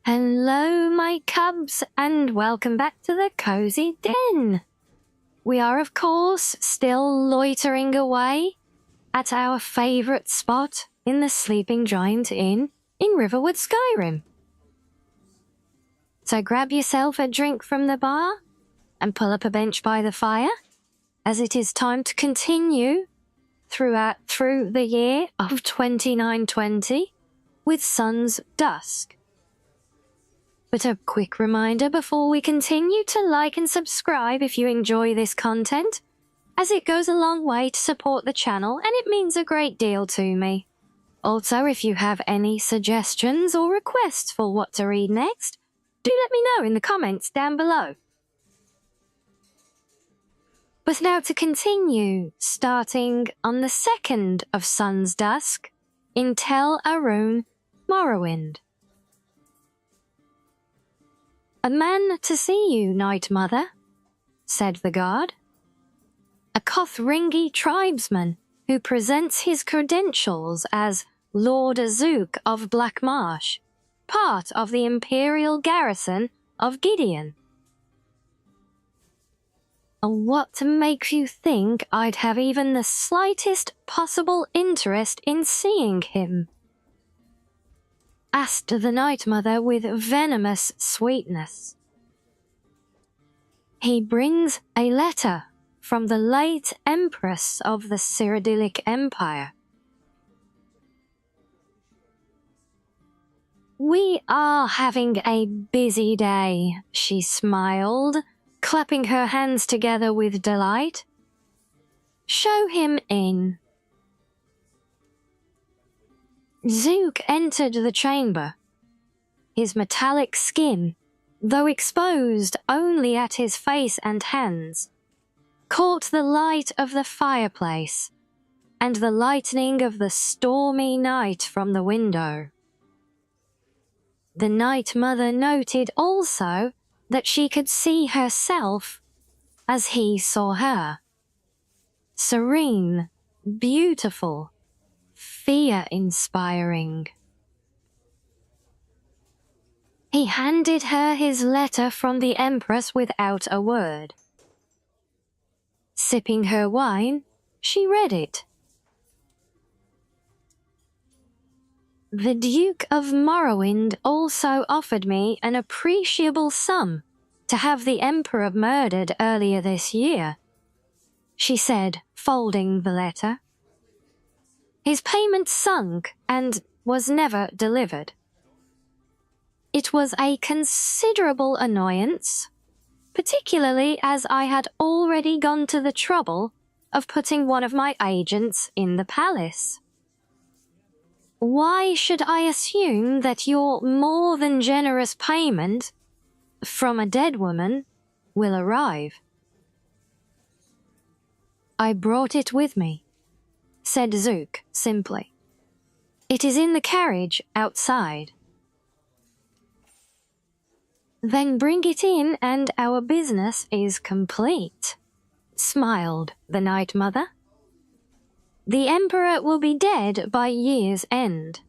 Hello, my cubs, and welcome back to the Cozy Den. We are, of course, still loitering away at our favourite spot in the Sleeping Giant Inn in Riverwood, Skyrim. So grab yourself a drink from the bar and pull up a bench by the fire, as it is time to continue through the year of 2920 with Sun's Dusk. But a quick reminder before we continue to like and subscribe if you enjoy this content, as it goes a long way to support the channel and it means a great deal to me. Also, if you have any suggestions or requests for what to read next, do let me know in the comments down below. But now to continue, starting on the 2nd of Sun's Dusk in Tel Arun, Morrowind. "A man to see you, Night Mother," said the guard. "A Kothringi tribesman who presents his credentials as Lord Zook of Black Marsh, part of the Imperial garrison of Gideon." "What makes you think I'd have even the slightest possible interest in seeing him?" asked the Night Mother with venomous sweetness. "He brings a letter from the late Empress of the Cyrodiilic Empire." "We are having a busy day," she smiled, clapping her hands together with delight. "Show him in." Zook entered the chamber. His metallic skin, though exposed only at his face and hands, caught the light of the fireplace and the lightning of the stormy night from the window. The Night Mother noted also that she could see herself as he saw her. Serene, beautiful, fear-inspiring. He handed her his letter from the Empress without a word. Sipping her wine, she read it. "The Duke of Morrowind also offered me an appreciable sum to have the Emperor murdered earlier this year," she said, folding the letter. "His payment sunk and was never delivered. It was a considerable annoyance, particularly as I had already gone to the trouble of putting one of my agents in the palace. Why should I assume that your more than generous payment from a dead woman will arrive?" "I brought it with me," said Zook simply. "It is in the carriage outside." "Then bring it in and our business is complete," smiled the Night Mother. "The Emperor will be dead by year's end.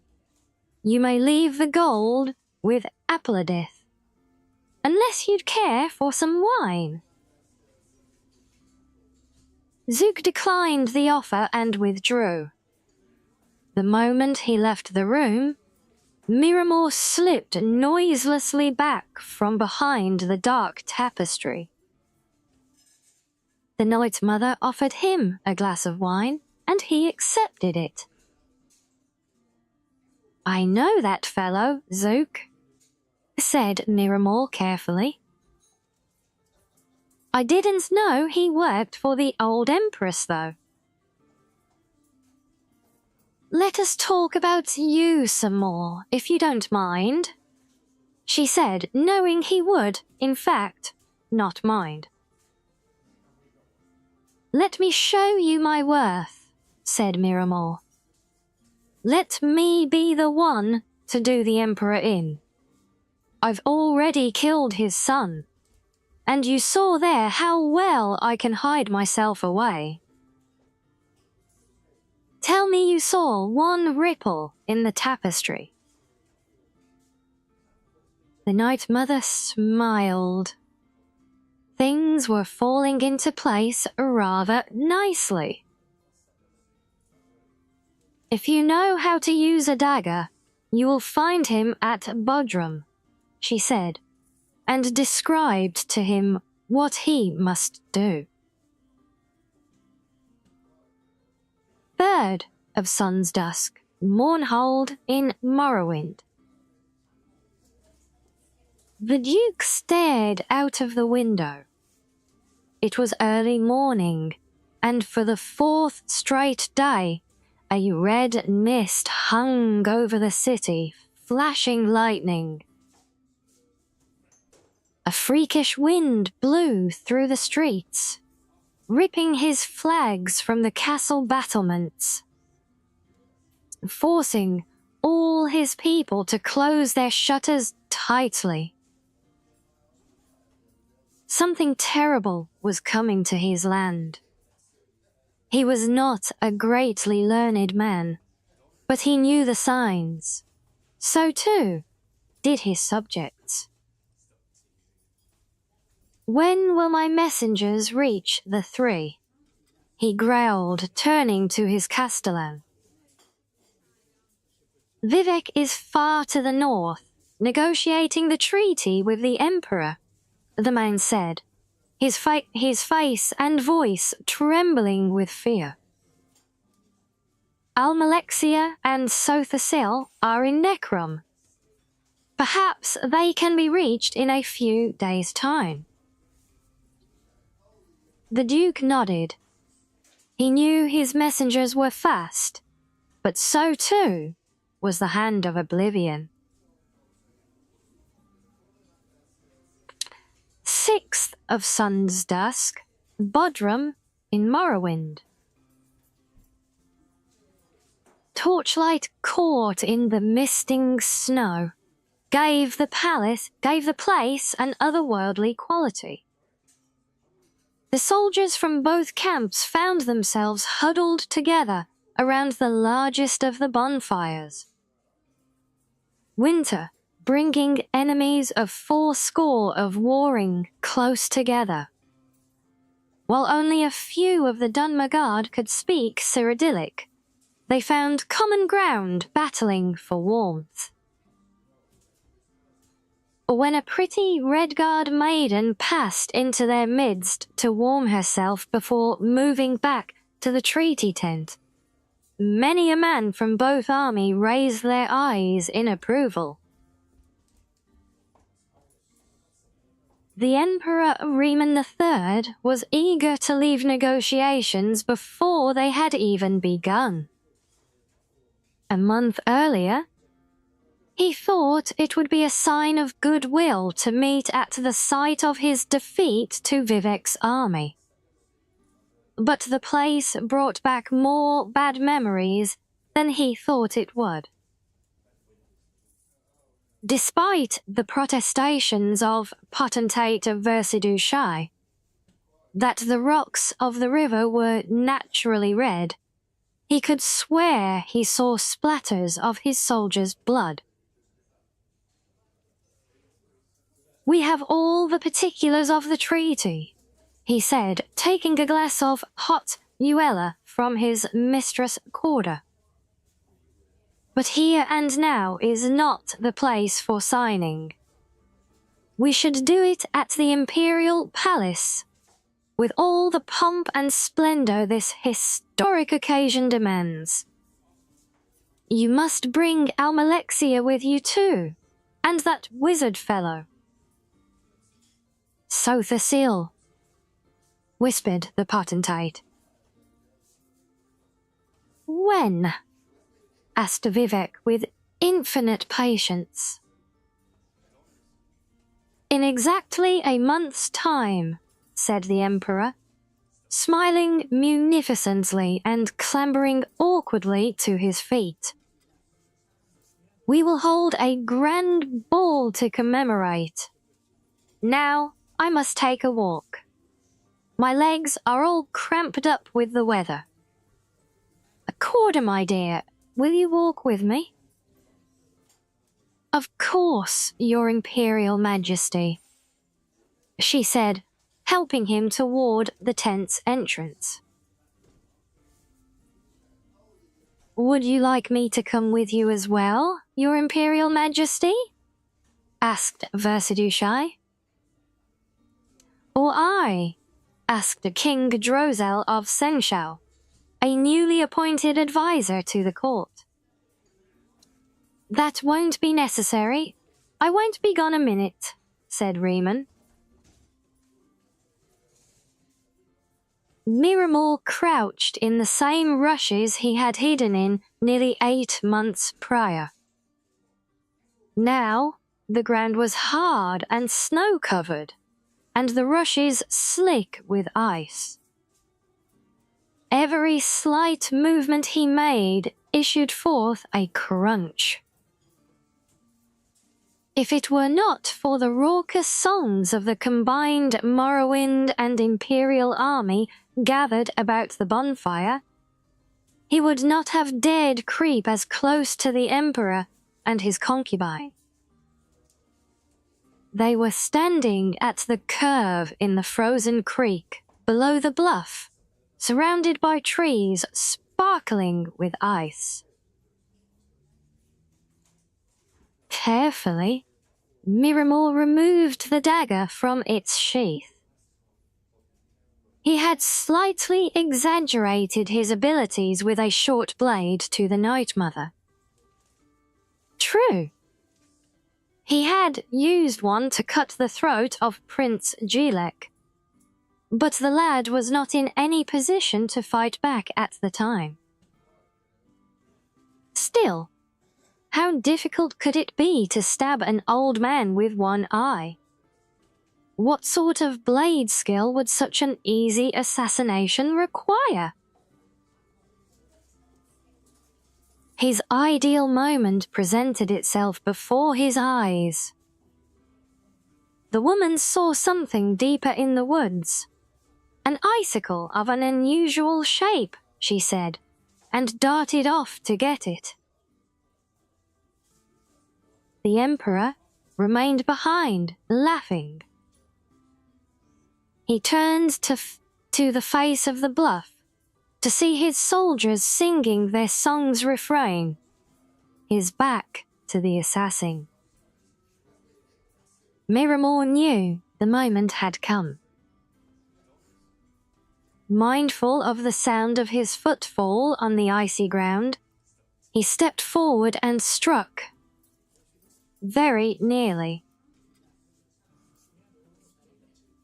You may leave the gold with Applidith, unless you'd care for some wine." Zook declined the offer and withdrew. The moment he left the room, Miramor slipped noiselessly back from behind the dark tapestry. The Night Mother offered him a glass of wine, and he accepted it. "I know that fellow, Zook," said Miramor carefully. "I didn't know he worked for the old Empress, though." "Let us talk about you some more, if you don't mind," she said, knowing he would, in fact, not mind. "Let me show you my worth," said Miramor. "Let me be the one to do the Emperor in. I've already killed his son, and you saw there how well I can hide myself away. Tell me you saw one ripple in the tapestry." The Night Mother smiled. Things were falling into place rather nicely. If you know how to use a dagger, you will find him at Bodrum, she said, and described to him what he must do. Third of Sun's Dusk, Mournhold in Morrowind. The Duke stared out of the window. It was early morning, and for the fourth straight day, a red mist hung over the city, flashing lightning. A freakish wind blew through the streets, ripping his flags from the castle battlements, forcing all his people to close their shutters tightly. Something terrible was coming to his land. He was not a greatly learned man, but he knew the signs. So too did his subjects. When will my messengers reach the three? He growled, turning to his castellan. Vivek is far to the north, negotiating the treaty with the Emperor, the man said, his face and voice trembling with fear. Almalexia and Sothasil are in Necrom. Perhaps they can be reached in a few days' time. The Duke nodded. He knew his messengers were fast, but so too was the hand of Oblivion. Sixth of Sun's Dusk, Bodrum in Morrowind. Torchlight caught in the misting snow gave the place an otherworldly quality. The soldiers from both camps found themselves huddled together around the largest of the bonfires. Winter bringing enemies of 80 of warring close together. While only a few of the Dunmagard could speak Cyrodiilic, they found common ground battling for warmth. When a pretty Redguard maiden passed into their midst to warm herself before moving back to the treaty tent, many a man from both armies raised their eyes in approval. The Emperor Riemann III was eager to leave negotiations before they had even begun. A month earlier, he thought it would be a sign of goodwill to meet at the site of his defeat to Vivek's army. But the place brought back more bad memories than he thought it would. Despite the protestations of Potentate of Versidue-Shai, that the rocks of the river were naturally red, he could swear he saw splatters of his soldiers' blood. "We have all the particulars of the treaty," he said, taking a glass of hot Uella from his mistress Corda. "But here and now is not the place for signing. We should do it at the Imperial Palace, with all the pomp and splendor this historic occasion demands. You must bring Almalexia with you too, and that wizard fellow." "Sothasil," whispered the potentate. "When?" asked Vivek with infinite patience. "In exactly a month's time," said the Emperor, smiling munificently and clambering awkwardly to his feet. "We will hold a grand ball to commemorate. Now I must take a walk. My legs are all cramped up with the weather. Corda, my dear, will you walk with me?" "Of course, Your Imperial Majesty," she said, helping him toward the tent's entrance. "Would you like me to come with you as well, Your Imperial Majesty?" asked Versadushai. "Or I?" asked King Drozel of Senshao, a newly appointed advisor to the court. "That won't be necessary. I won't be gone a minute," said Riemann. Miramor crouched in the same rushes he had hidden in nearly 8 months prior. Now, the ground was hard and snow-covered, and the rushes slick with ice. Every slight movement he made issued forth a crunch. If it were not for the raucous songs of the combined Morrowind and Imperial army gathered about the bonfire, he would not have dared creep as close to the Emperor and his concubine. They were standing at the curve in the frozen creek below the bluff, surrounded by trees sparkling with ice. Carefully, Miramor removed the dagger from its sheath. He had slightly exaggerated his abilities with a short blade to the Night Mother. True, he had used one to cut the throat of Prince Gilek, but the lad was not in any position to fight back at the time. Still, how difficult could it be to stab an old man with one eye? What sort of blade skill would such an easy assassination require? His ideal moment presented itself before his eyes. The woman saw something deeper in the woods. "An icicle of an unusual shape," she said, and darted off to get it. The Emperor remained behind, laughing. He turned to the face of the bluff to see his soldiers singing their song's refrain, his back to the assassin. Miramor knew the moment had come. Mindful of the sound of his footfall on the icy ground, he stepped forward and struck. Very nearly.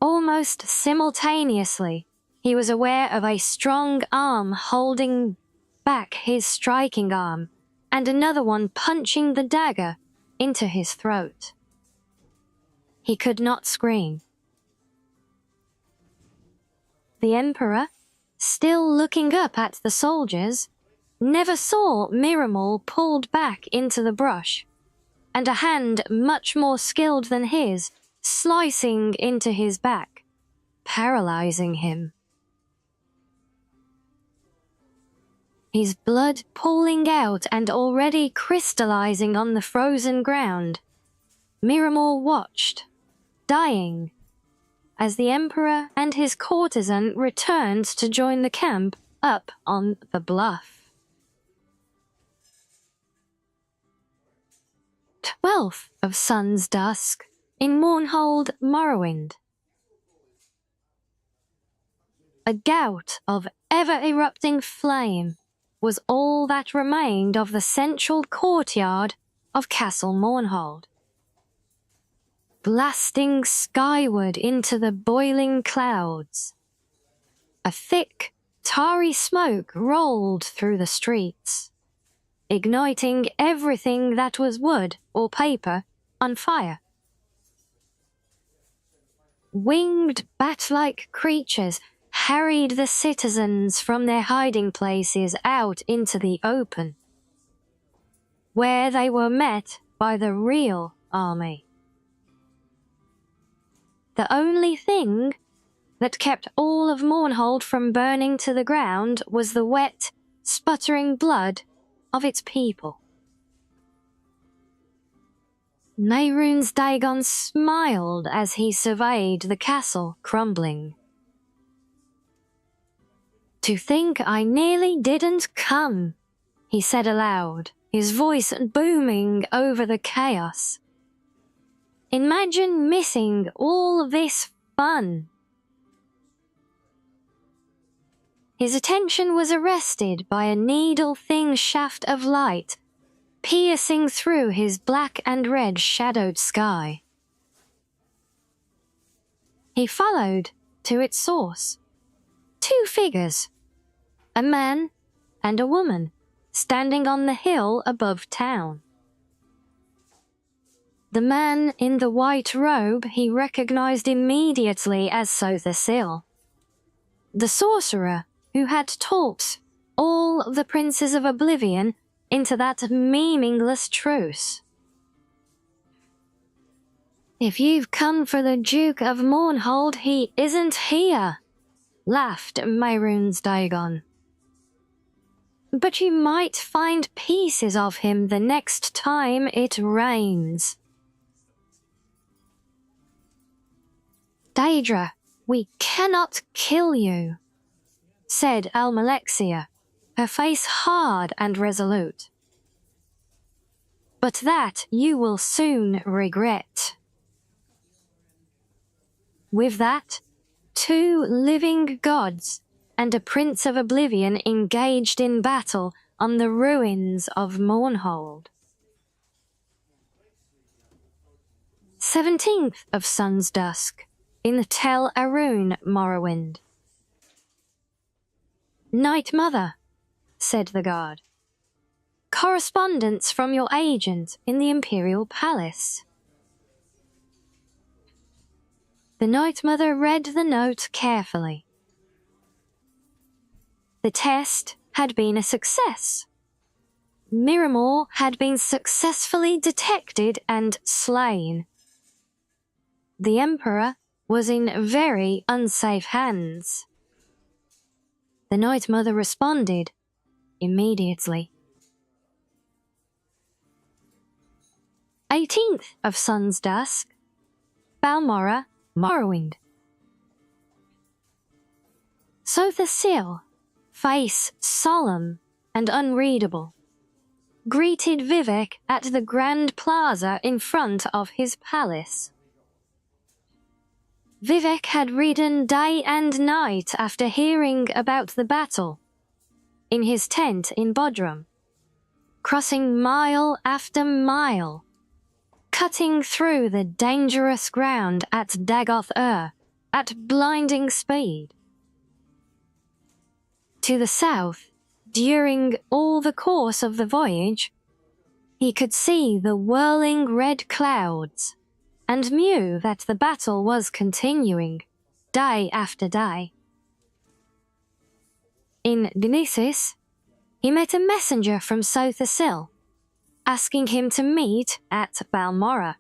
Almost simultaneously, he was aware of a strong arm holding back his striking arm, and another one punching the dagger into his throat. He could not scream. The Emperor, still looking up at the soldiers, never saw Miramor pulled back into the brush, and a hand much more skilled than his slicing into his back, paralyzing him. His blood pooling out and already crystallizing on the frozen ground, Miramor watched, dying, as the Emperor and his courtesan returned to join the camp up on the bluff. 12th of Sun's Dusk in Mournhold, Morrowind. A gout of ever-erupting flame was all that remained of the central courtyard of Castle Mournhold. Blasting skyward into the boiling clouds, a thick, tarry smoke rolled through the streets, igniting everything that was wood or paper on fire. Winged bat-like creatures harried the citizens from their hiding places out into the open, where they were met by the real army. The only thing that kept all of Mournhold from burning to the ground was the wet, sputtering blood of its people. Mehrunes Dagon smiled as he surveyed the castle crumbling. "To think I nearly didn't come," he said aloud, his voice booming over the chaos. "Imagine missing all this fun." His attention was arrested by a needle-thin shaft of light piercing through his black and red shadowed sky. He followed to its source. 2 figures, a man and a woman, standing on the hill above town. The man in the white robe he recognized immediately as Sothasil, the sorcerer who had talked all the princes of Oblivion into that meaningless truce. "If you've come for the Duke of Mournhold, he isn't here," laughed Mehrunes Dagon. "But you might find pieces of him the next time it rains." "Daedra, we cannot kill you," said Almalexia, her face hard and resolute. "But that you will soon regret." With that, 2 living gods and a prince of Oblivion engaged in battle on the ruins of Mournhold. 17th of Sun's Dusk, in Tel Arun, Morrowind. "Night Mother," said the guard. "Correspondence from your agent in the Imperial Palace." The Night Mother read the note carefully. The test had been a success. Miramor had been successfully detected and slain. The Emperor was in very unsafe hands. The Night Mother responded immediately. 18th of Sun's Dusk, Balmorra, Morrowind. Sothasil, face solemn and unreadable, greeted Vivek at the Grand Plaza in front of his palace. Vivek had ridden day and night after hearing about the battle, in his tent in Bodrum, crossing mile after mile, cutting through the dangerous ground at Dagoth-Ur at blinding speed. To the south, during all the course of the voyage, he could see the whirling red clouds and knew that the battle was continuing, day after day. In Denisis, he met a messenger from Sothasil, asking him to meet at Balmorra.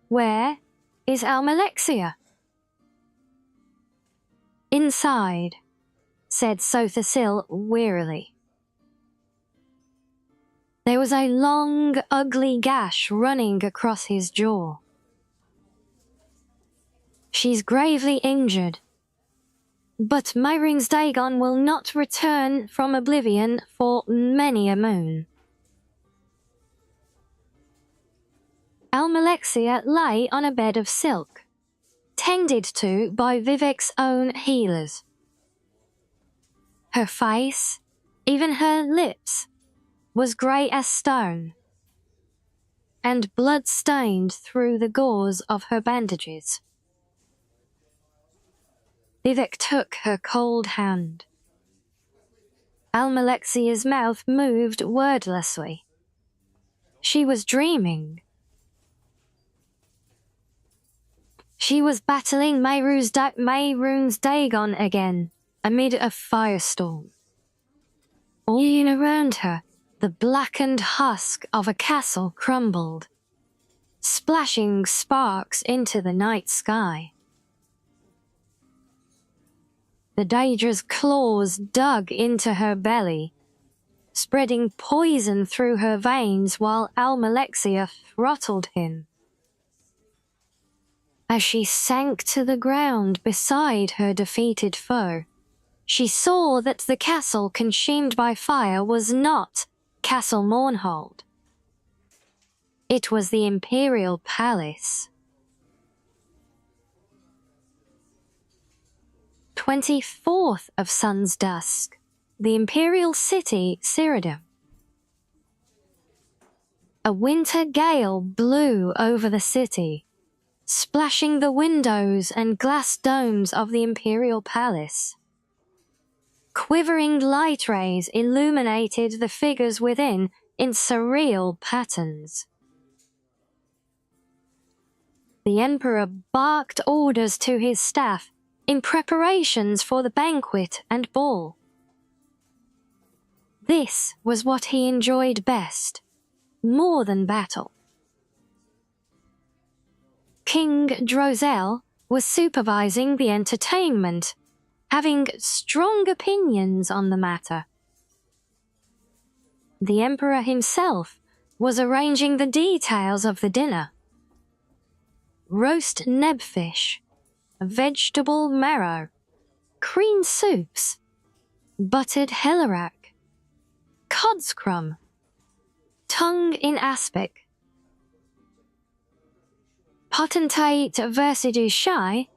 "Where is Almalexia?" "Inside," said Sothasil wearily. There was a long, ugly gash running across his jaw. "She's gravely injured, but Mehrunes Dagon will not return from Oblivion for many a moon." Almalexia lay on a bed of silk, tended to by Vivek's own healers. Her face, even her lips, was grey as stone, and blood stained through the gauze of her bandages. Vivek took her cold hand. Almalexia's mouth moved wordlessly. She was dreaming. She was battling Mehrunes Dagon again, amid a firestorm. All around her, the blackened husk of a castle crumbled, splashing sparks into the night sky. The Daedra's claws dug into her belly, spreading poison through her veins while Almalexia throttled him. As she sank to the ground beside her defeated foe, she saw that the castle consumed by fire was not Castle Mournhold. It was the Imperial Palace. 24th of Sun's Dusk, the Imperial City, Cyrodium. A winter gale blew over the city, splashing the windows and glass domes of the Imperial Palace. Quivering light rays illuminated the figures within in surreal patterns. The Emperor barked orders to his staff in preparations for the banquet and ball. This was what he enjoyed best, more than battle. King Drozel was supervising the entertainment, having strong opinions on the matter. The Emperor himself was arranging the details of the dinner. Roast nebfish, vegetable marrow, cream soups, buttered hellerak, cod's crumb, tongue in aspic. Potentate Versidus Shai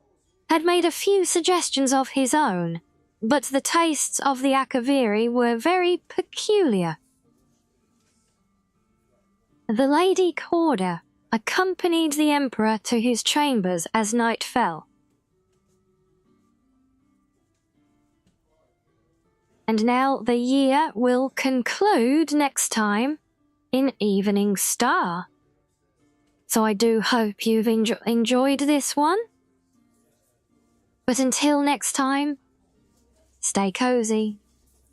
had made a few suggestions of his own, but the tastes of the Akaviri were very peculiar. The Lady Corda accompanied the Emperor to his chambers as night fell. And now the year will conclude next time in Evening Star. So I do hope you've enjoyed this one. But until next time, stay cozy.